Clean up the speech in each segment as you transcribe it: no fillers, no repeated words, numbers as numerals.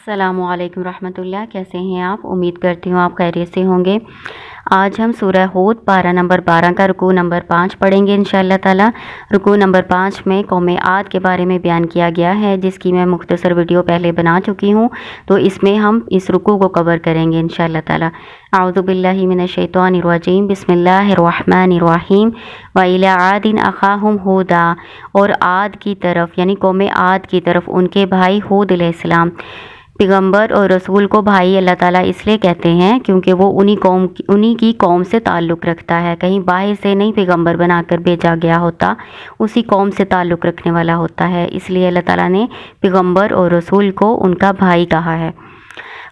السلام علیکم ورحمۃ اللہ، کیسے ہیں آپ؟ امید کرتی ہوں آپ خیریت سے ہوں گے۔ آج ہم سورہ ہود پارہ نمبر 12 کا رکوع نمبر 5 پڑھیں گے انشاءاللہ تعالی۔ رکوع نمبر 5 میں قوم عاد کے بارے میں بیان کیا گیا ہے، جس کی میں مختصر ویڈیو پہلے بنا چکی ہوں، تو اس میں ہم اس رکوع کو کور کریں گے انشاءاللہ تعالی۔ اعوذ باللہ من الشیطان الرجیم، بسم اللہ الرحمن الرحیم۔ وَإِلَىٰ عَادٍ أَخَاهُمْ هُودًا، اور عاد کی طرف یعنی قوم عاد کی طرف ان کے بھائی ہود علیہ السلام۔ پیغمبر اور رسول کو بھائی اللہ تعالیٰ اس لیے کہتے ہیں کیونکہ وہ انہی کی قوم سے تعلق رکھتا ہے، کہیں باہر سے نہیں پیغمبر بنا کر بھیجا گیا ہوتا، اسی قوم سے تعلق رکھنے والا ہوتا ہے، اس لیے اللہ تعالیٰ نے پیغمبر اور رسول کو ان کا بھائی کہا ہے۔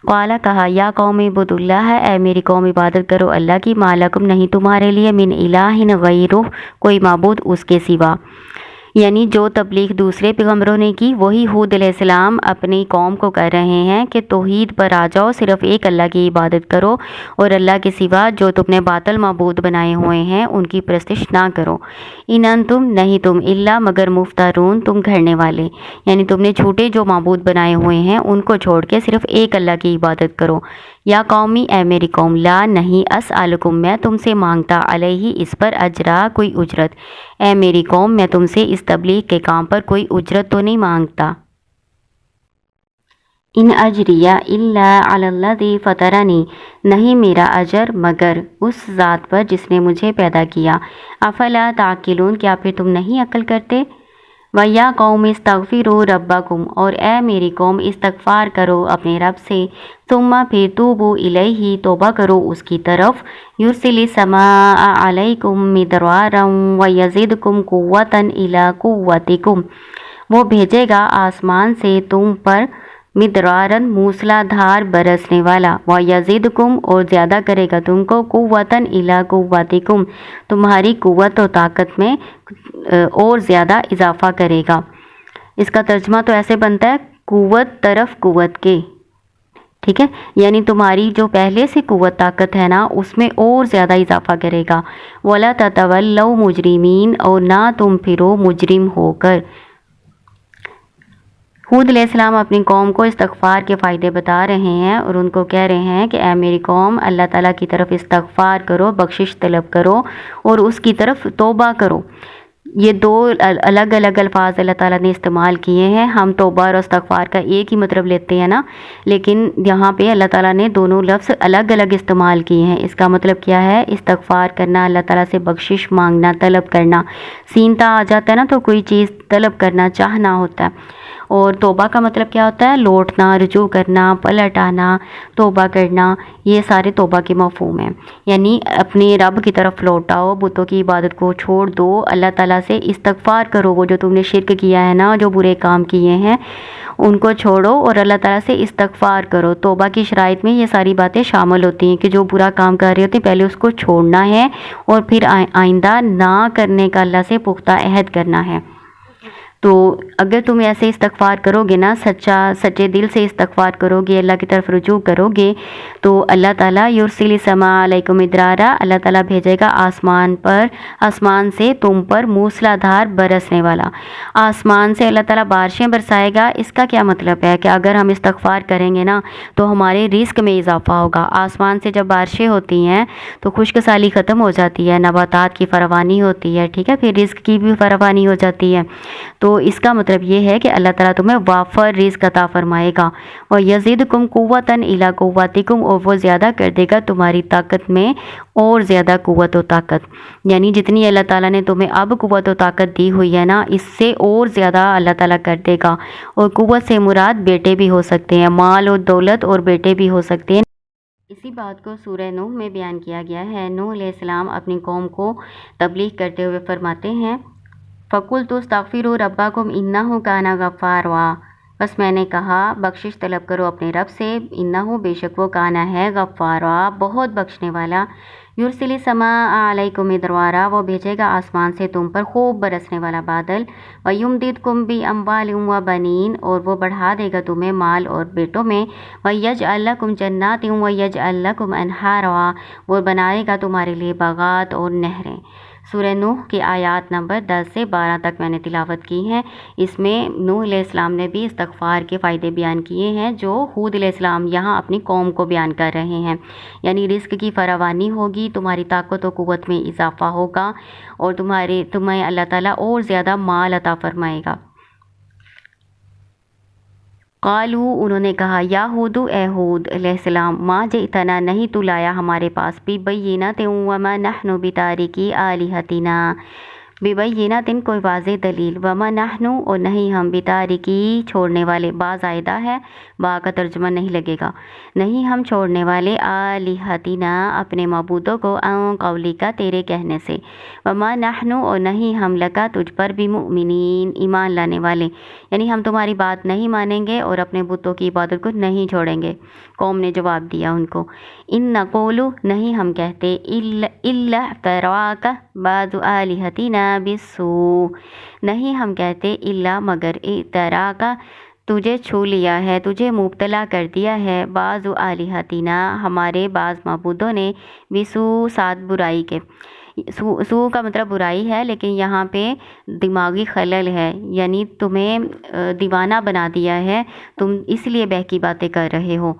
قالا کہا، یا قوم اعبدوا اللہ، اے میری قوم عبادت کرو اللہ کی، ما لکم نہیں تمہارے لیے، من الہ غیرہ کوئی معبود اس کے سوا۔ یعنی جو تبلیغ دوسرے پیغمبروں نے کی وہی ہود علیہ السلام اپنی قوم کو کر رہے ہیں کہ توحید پر آ جاؤ، صرف ایک اللہ کی عبادت کرو اور اللہ کے سوا جو تم نے باطل معبود بنائے ہوئے ہیں ان کی پرستش نہ کرو۔ ان انتم نہیں تم، الا مگر مفترون تم گھڑنے والے، یعنی تم نے جھوٹے جو معبود بنائے ہوئے ہیں ان کو چھوڑ کے صرف ایک اللہ کی عبادت کرو۔ یا قومی، اے میری قوم، لا نہیں، اسألکم میں تم سے مانگتا، علیہ اس پر، اجرا کوئی اجرت، اے میری قوم میں تم سے اس تبلیغ کے کام پر کوئی اجرت تو نہیں مانگتا۔ ان اجریہ الا علی الذی فطرنی، نہیں میرا اجر مگر اس ذات پر جس نے مجھے پیدا کیا۔ افلا تعقلون، کیا پھر تم نہیں عقل کرتے؟ وَيَا قَوْمِ اسْتَغْفِرُوا رَبَّكُمْ، اور اے میری قوم استغفار کرو اپنے رب سے، ثم پھر توبوا الیہ توبہ کرو اس کی طرف، یرسل السماء علیکم مدرارا ویزدکم قوتا الی قوتکم، وہ بھیجے گا آسمان سے تم پر مدرارن موسلا دھار برسنے والا، ویزدکم اور زیادہ کرے گا تم کو، قوتا الی قوتکم تمہاری قوت و طاقت میں اور زیادہ اضافہ کرے گا۔ اس کا ترجمہ تو ایسے بنتا ہے، قوت طرف قوت کے، ٹھیک ہے، یعنی تمہاری جو پہلے سے قوت طاقت ہے نا اس میں اور زیادہ اضافہ کرے گا۔ وَلَا تَتَوَلَّوْا مُجْرِمِينَ، اور نہ تم پھرو مجرم ہو کر۔ ہود علیہ السلام اپنی قوم کو استغفار کے فائدے بتا رہے ہیں اور ان کو کہہ رہے ہیں کہ اے میری قوم، اللہ تعالیٰ کی طرف استغفار کرو، بخشش طلب کرو اور اس کی طرف توبہ کرو۔ یہ دو الگ الگ الفاظ اللہ تعالیٰ نے استعمال کیے ہیں، ہم توبہ اور استغفار کا ایک ہی مطلب لیتے ہیں نا، لیکن یہاں پہ اللہ تعالیٰ نے دونوں لفظ الگ الگ استعمال کیے ہیں۔ اس کا مطلب کیا ہے؟ استغفار کرنا، اللہ تعالیٰ سے بخشش مانگنا، طلب کرنا، سینتا آ جاتا ہے نا تو کوئی چیز طلب کرنا، چاہنا ہوتا ہے۔ اور توبہ کا مطلب کیا ہوتا ہے؟ لوٹنا، رجوع کرنا، پلٹ آنا، توبہ کرنا، یہ سارے توبہ کے مفہوم ہیں، یعنی اپنے رب کی طرف لوٹاؤ، بتوں کی عبادت کو چھوڑ دو، اللہ تعالیٰ سے استغفار کرو، وہ جو تم نے شرک کیا ہے نا، جو برے کام کیے ہیں ان کو چھوڑو اور اللہ تعالیٰ سے استغفار کرو۔ توبہ کی شرائط میں یہ ساری باتیں شامل ہوتی ہیں کہ جو برا کام کر رہے ہوتے ہیں پہلے اس کو چھوڑنا ہے اور پھر آئندہ نہ کرنے کا اللہ سے پختہ عہد کرنا ہے۔ تو اگر تم ایسے استغفار کرو گے نا، سچے دل سے استغفار کرو گے، اللہ کی طرف رجوع کرو گے، تو اللہ تعالیٰ یرسل السماء علیکم مدرارا، اللہ تعالیٰ بھیجے گا آسمان سے تم پر موسلا دھار برسنے والا۔ آسمان سے اللہ تعالیٰ بارشیں برسائے گا، اس کا کیا مطلب ہے کہ اگر ہم استغفار کریں گے نا تو ہمارے رزق میں اضافہ ہوگا۔ آسمان سے جب بارشیں ہوتی ہیں تو خشک سالی ختم ہو جاتی ہے، نباتات کی فراوانی ہوتی ہے، ٹھیک ہے، پھر رزق کی بھی فراوانی ہو جاتی ہے۔ تو اس کا مطلب یہ ہے کہ اللہ تعالیٰ تمہیں وافر رزق عطا فرمائے گا، اور یزدکم قوتا الی قوتکم، اور وہ زیادہ کر دے گا تمہاری طاقت میں اور زیادہ قوت و طاقت، یعنی جتنی اللہ تعالیٰ نے تمہیں اب قوت و طاقت دی ہوئی ہے نا اس سے اور زیادہ اللہ تعالیٰ کر دے گا۔ اور قوت سے مراد بیٹے بھی ہو سکتے ہیں، مال اور دولت اور بیٹے بھی ہو سکتے ہیں۔ اسی بات کو سورہ نوح میں بیان کیا گیا ہے۔ نوح علیہ السلام اپنی قوم کو تبلیغ کرتے ہوئے فرماتے ہیں، فَقُلْتُ اسْتَغْفِرُوا رَبَّكُمْ إِنَّهُ كَانَ غَفَّارًا، بس میں نے کہا بخشش طلب کرو اپنے رب سے، انہو بے شک وہ کانا ہے، غفارا بہت بخشنے والا، یرسل السماء علیکم مدرارا، وہ بھیجے گا آسمان سے تم پر خوب برسنے والا بادل، ویمددکم باموال وبنین، اور وہ بڑھا دے گا تمہیں مال اور بیٹوں میں، ویجعل لکم جنات ویجعل لکم انہارا، وہ بنائے گا تمہارے لیے باغات اور نہریں۔ سورہ نوح کی آیات نمبر 10 سے 12 تک میں نے تلاوت کی ہیں۔ اس میں نوح علیہ السلام نے بھی استغفار کے فائدے بیان کیے ہیں جو ہود علیہ السلام یہاں اپنی قوم کو بیان کر رہے ہیں، یعنی رزق کی فراوانی ہوگی، تمہاری طاقت و قوت میں اضافہ ہوگا اور تمہیں اللہ تعالیٰ اور زیادہ مال عطا فرمائے گا۔ قالو انہوں نے کہا یا ہود اے ہود علیہ السلام ما جئتنا نہیں تو لایا ہمارے پاس ببینۃ وما نحن بتارکی آلہتنا، ببینۃ کوئی واضح دلیل، وما نحن اور نہیں ہم بتارکی چھوڑنے والے، با زائدہ ہے، با کا ترجمہ نہیں لگے گا، نہیں ہم چھوڑنے والے آلہتنا اپنے معبودوں کو ان قولی کا تیرے کہنے سے، وما نحن اور نہیں ہم لکا تجھ پر بھی مؤمنین ایمان لانے والے، یعنی ہم تمہاری بات نہیں مانیں گے اور اپنے بتوں کی عبادت کو نہیں چھوڑیں گے۔ قوم نے جواب دیا ان کو، ان نقول نہیں ہم کہتے الا افتراک بعض آلہتنا بالسوء، نہیں ہم کہتے الا مگر افتراک تجھے چھو لیا ہے، تجھے مبتلا کر دیا ہے، بعض آلہتنا ہمارے بعض معبودوں نے، بسوء ساتھ برائی کے، سو کا مطلب برائی ہے لیکن یہاں پہ دماغی خلل ہے، یعنی تمہیں دیوانہ بنا دیا ہے، تم اس لیے بہکی باتیں کر رہے ہو۔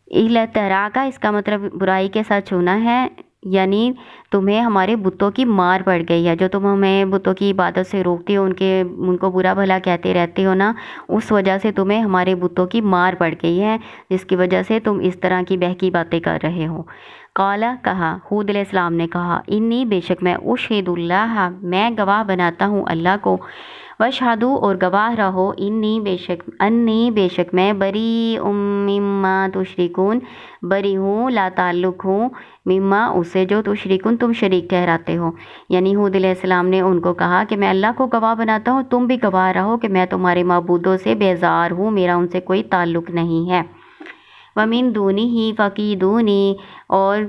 اِلَتَرَا کا اس کا مطلب برائی کے ساتھ چھونا ہے، یعنی تمہیں ہمارے بتوں کی مار پڑ گئی ہے، جو تم ہمیں بتوں کی عبادت سے روکتے ہو، ان کو برا بھلا کہتے رہتے ہو نا، اس وجہ سے تمہیں ہمارے بتوں کی مار پڑ گئی ہے، جس کی وجہ سے تم اس طرح کی بہکی باتیں کر رہے ہو۔ قالا کہا، ہود علیہ السلام نے کہا، انی بے شک میں اشہد اللہ میں گواہ بناتا ہوں اللہ کو، واشہدو اور گواہ رہو، انی بے شک میں بری مما تشرکون بری ہوں، لا تعلق ہوں، مما اسے جو تشرکون تم شریک ٹھہراتے ہو، یعنی ہود علیہ السلام نے ان کو کہا کہ میں اللہ کو گواہ بناتا ہوں، تم بھی گواہ رہو کہ میں تمہارے معبودوں سے بیزار ہوں، میرا ان سے کوئی تعلق نہیں ہے۔ وَمِن دُونِهِ فَكِیدُونِی اور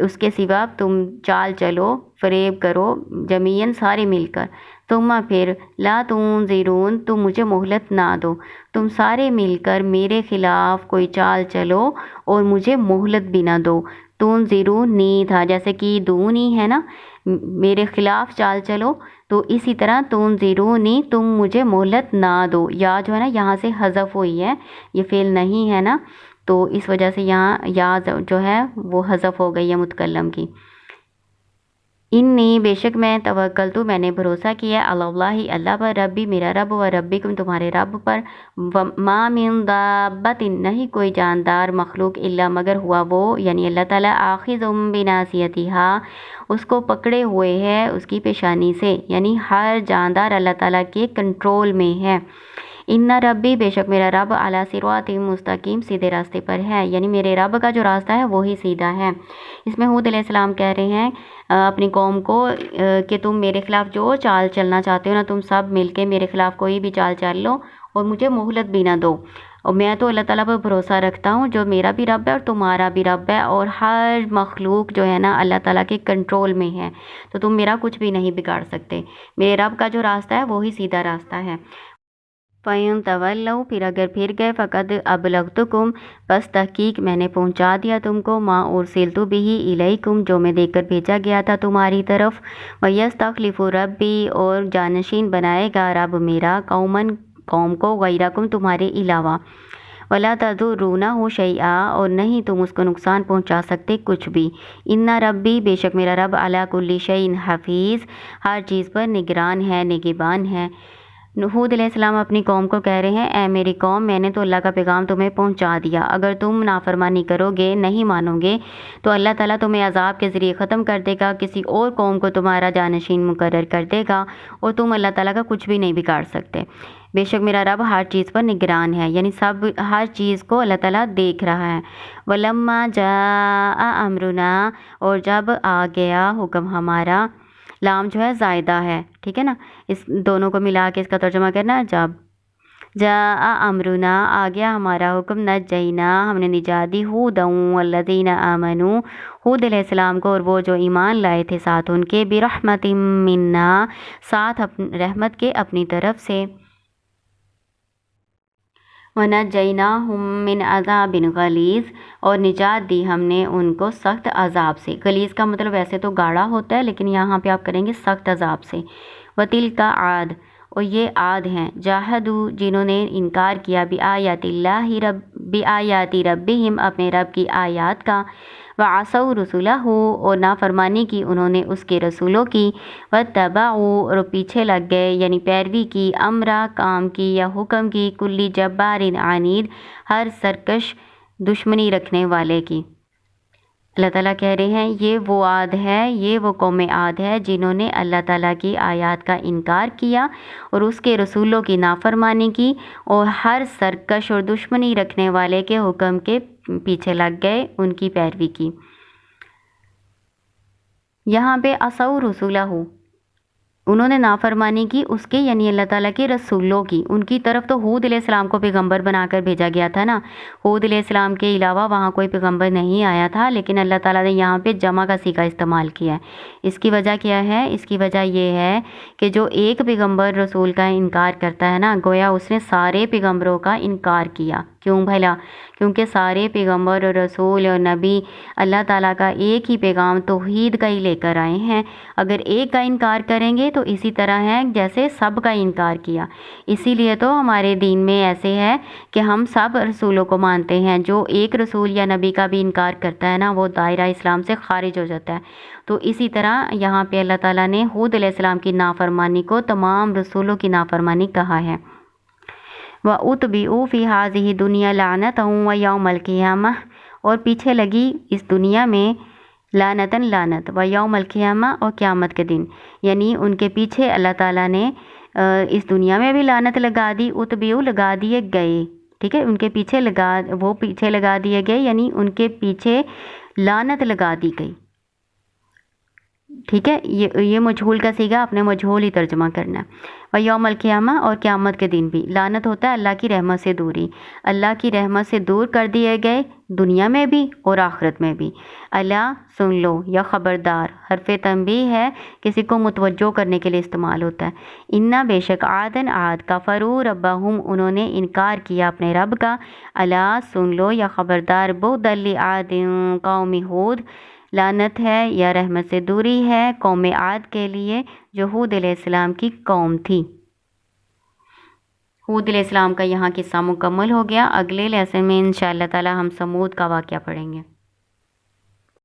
اس کے سوا تم چال چلو، فریب کرو، جمیعاً سارے مل کر، ثم پھر لا تنظرون تم مجھے مہلت نہ دو، تم سارے مل کر میرے خلاف کوئی چال چلو اور مجھے مہلت بھی نہ دو۔ تنظرونی تھا جیسے کہ دونی ہے نا، میرے خلاف چال چلو، تو اسی طرح تنظرونی تم مجھے مہلت نہ دو، یا جو ہے نا یہاں سے حذف ہوئی ہے، یہ فعل نہیں ہے نا، تو اس وجہ سے یہاں یا جو ہے وہ حذف ہو گئی ہے متکلم کی۔ انی بے شک میں توکل تو میں نے بھروسہ کیا اللہ اللہ پر، ربی میرا رب، و ربکم تمہارے رب پر، ما من دابت نہیں کوئی جاندار مخلوق الا مگر ہوا وہ، یعنی اللہ تعالیٰ آخذ بناصیتها اس کو پکڑے ہوئے ہے اس کی پیشانی سے، یعنی ہر جاندار اللہ تعالیٰ کے کنٹرول میں ہے۔ ان ربی بے شک میرا رب علی صراط مستقیم سیدھے راستے پر ہے، یعنی میرے رب کا جو راستہ ہے وہی سیدھا ہے۔ اس میں ہود علیہ السلام کہہ رہے ہیں اپنی قوم کو کہ تم میرے خلاف جو چال چلنا چاہتے ہو نا، تم سب مل کے میرے خلاف کوئی بھی چال چل لو اور مجھے مہلت بھی نہ دو، اور میں تو اللہ تعالیٰ پر بھروسہ رکھتا ہوں جو میرا بھی رب ہے اور تمہارا بھی رب ہے، اور ہر مخلوق جو ہے نا اللہ تعالیٰ کے کنٹرول میں ہے، تو تم میرا کچھ بھی نہیں بگاڑ سکتے، میرے رب کا جو راستہ ہے وہی سیدھا راستہ ہے۔ فَإِن تَوَلَّوْا پھر اگر پھر گئے، فَقَدْ أَبْلَغْتُكُمْ بس تحقیق میں نے پہنچا دیا تم کو، مَا أُرْسِلْتُ بِهِ إِلَيْكُمْ جو میں دے کر بھیجا گیا تھا تمہاری طرف، وَيَسْتَخْلِفُ رَبِّی اور جانشین بنائے گا رب میرا، قوم کو غیرکم تمہارے علاوہ، وَلَا تَضُرُّونَهُ شَیْئًا اور نہیں تم اس کو نقصان پہنچا سکتے کچھ بھی، ان ربی بے شک میرا رب علی کل شیء حفیظ ہر چیز پر نگران ہے، نگہبان ہے۔ ہود علیہ السلام اپنی قوم کو کہہ رہے ہیں اے میری قوم میں نے تو اللہ کا پیغام تمہیں پہنچا دیا، اگر تم نافرمانی کرو گے، نہیں مانو گے تو اللہ تعالیٰ تمہیں عذاب کے ذریعے ختم کر دے گا، کسی اور قوم کو تمہارا جانشین مقرر کر دے گا اور تم اللہ تعالیٰ کا کچھ بھی نہیں بگاڑ سکتے۔ بے شک میرا رب ہر چیز پر نگران ہے، یعنی ہر چیز کو اللہ تعالیٰ دیکھ رہا ہے۔ وَلَمَّا جَاءَ أَمْرُنَا اور جب آ گیا حکم ہمارا، لام جو ہے زائدہ ہے، ٹھیک ہے نا، اس دونوں کو ملا کے اس کا ترجمہ کرنا، جب جاء امرنا آ گیا ہمارا حکم، نجینا ہم نے نجات دی، ہودا والذین آمنوا ہود علیہ السلام کو اور وہ جو ایمان لائے تھے ساتھ ان کے، برحمت منا ساتھ رحمت کے اپنی طرف سے، وَنَجَّيْنَاهُمْ مِنْ عَذَابٍ غَلِيظٍ اور نجات دی ہم نے ان کو سخت عذاب سے. غلیظ کا مطلب ویسے تو گاڑھا ہوتا ہے لیکن یہاں پہ آپ کریں گے سخت عذاب سے. وَتِلْكَ عَاد اور یہ عاد ہیں جاہدوا جنہوں نے انکار کیا بآیات ربہم اپنے رب کی آیات کا. وعصوا رسولہ اور نافرمانی کی انہوں نے اس کے رسولوں کی. واتبعوا اور پیچھے لگ گئے یعنی پیروی کی امرا کام کی یا حکم کی کلی جبار عنید ہر سرکش دشمنی رکھنے والے کی. اللہ تعالیٰ کہہ رہے ہیں یہ وہ عاد ہے، یہ وہ قوم عاد ہے جنہوں نے اللہ تعالیٰ کی آیات کا انکار کیا اور اس کے رسولوں کی نافرمانی کی اور ہر سرکش اور دشمنی رکھنے والے کے حکم کے پیچھے لگ گئے، ان کی پیروی کی. یہاں پہ عصوا رسولہ انہوں نے نافرمانی کی اس کے یعنی اللہ تعالیٰ کے رسولوں کی. ان کی طرف تو ہود علیہ السلام کو پیغمبر بنا کر بھیجا گیا تھا نا. ہود علیہ السلام کے علاوہ وہاں کوئی پیغمبر نہیں آیا تھا، لیکن اللہ تعالیٰ نے یہاں پہ جمع کا صیغہ استعمال کیا ہے. اس کی وجہ کیا ہے؟ اس کی وجہ یہ ہے کہ جو ایک پیغمبر رسول کا انکار کرتا ہے نا، گویا اس نے سارے پیغمبروں کا انکار کیا. کیوں بھلا؟ کیونکہ سارے پیغمبر اور رسول اور نبی اللہ تعالیٰ کا ایک ہی پیغام توحید کا ہی لے کر آئے ہیں. اگر ایک کا انکار کریں گے تو اسی طرح ہے جیسے سب کا انکار کیا. اسی لیے تو ہمارے دین میں ایسے ہے کہ ہم سب رسولوں کو مانتے ہیں. جو ایک رسول یا نبی کا بھی انکار کرتا ہے نا، وہ دائرہ اسلام سے خارج ہو جاتا ہے. تو اسی طرح یہاں پہ اللہ تعالیٰ نے ہود علیہ السلام کی نافرمانی کو تمام رسولوں کی نافرمانی کہا ہے. وَأُتْبِعُوا فِي هَٰذِهِ الدُّنْيَا لَعْنَةً وَيَوْمَ الْقِيَامَةِ اور پیچھے لگی اس دنیا میں لعنتاً لعنت ویوم القیامہ اور قیامت کے دن، یعنی ان کے پیچھے اللہ تعالیٰ نے اس دنیا میں بھی لعنت لگا دی. اتبعوا لگا دیے گئے، ٹھیک ہے، ان کے پیچھے پیچھے لگا دیے گئے یعنی ان کے پیچھے لعنت لگا دی گئی. ٹھیک ہے، یہ مجہول کا صیغہ آپ نے مجہول ہی ترجمہ کرنا ہے. ویوم القیامہ اور قیامت کے دن بھی. لعنت ہوتا ہے اللہ کی رحمت سے دوری. اللہ کی رحمت سے دور کر دیے گئے دنیا میں بھی اور آخرت میں بھی. اللہ سن لو یا خبردار حرف تنبیہ ہے، کسی کو متوجہ کرنے کے لیے استعمال ہوتا ہے. انا بے شک عادن عاد کفروا ربہم انہوں نے انکار کیا اپنے رب کا. اللہ سن لو یا خبردار بعدا لعاد قوم ہود لعنت ہے یا رحمت سے دوری ہے قوم عاد کے لیے جو ہود علیہ السلام کی قوم تھی. ہود علیہ السلام کا یہاں قصہ مکمل ہو گیا. اگلے لیسن میں انشاءاللہ تعالی ہم سمود کا واقعہ پڑھیں گے.